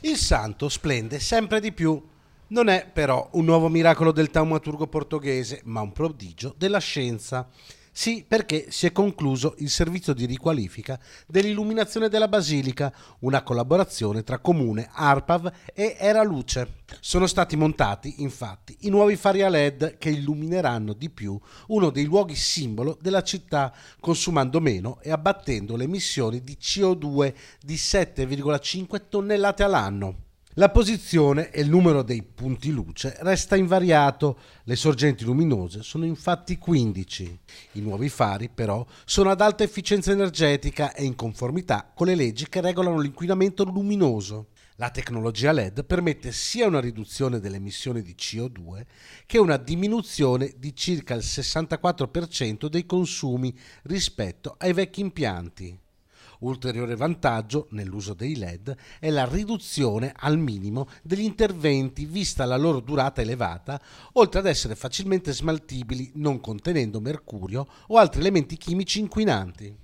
Il santo splende sempre di più. Non è però un nuovo miracolo del taumaturgo portoghese, ma un prodigio della scienza. Sì, perché si è concluso il servizio di riqualifica dell'illuminazione della basilica, una collaborazione tra Comune, ARPAV e Era Luce. Sono stati montati, infatti, i nuovi fari a LED che illumineranno di più uno dei luoghi simbolo della città, consumando meno e abbattendo le emissioni di CO2 di 7,5 tonnellate all'anno. La posizione e il numero dei punti luce resta invariato, le sorgenti luminose sono infatti 15. I nuovi fari però sono ad alta efficienza energetica e in conformità con le leggi che regolano l'inquinamento luminoso. La tecnologia LED permette sia una riduzione delle emissioni di CO2 che una diminuzione di circa il 64% dei consumi rispetto ai vecchi impianti. Ulteriore vantaggio nell'uso dei LED è la riduzione al minimo degli interventi vista la loro durata elevata, oltre ad essere facilmente smaltibili non contenendo mercurio o altri elementi chimici inquinanti.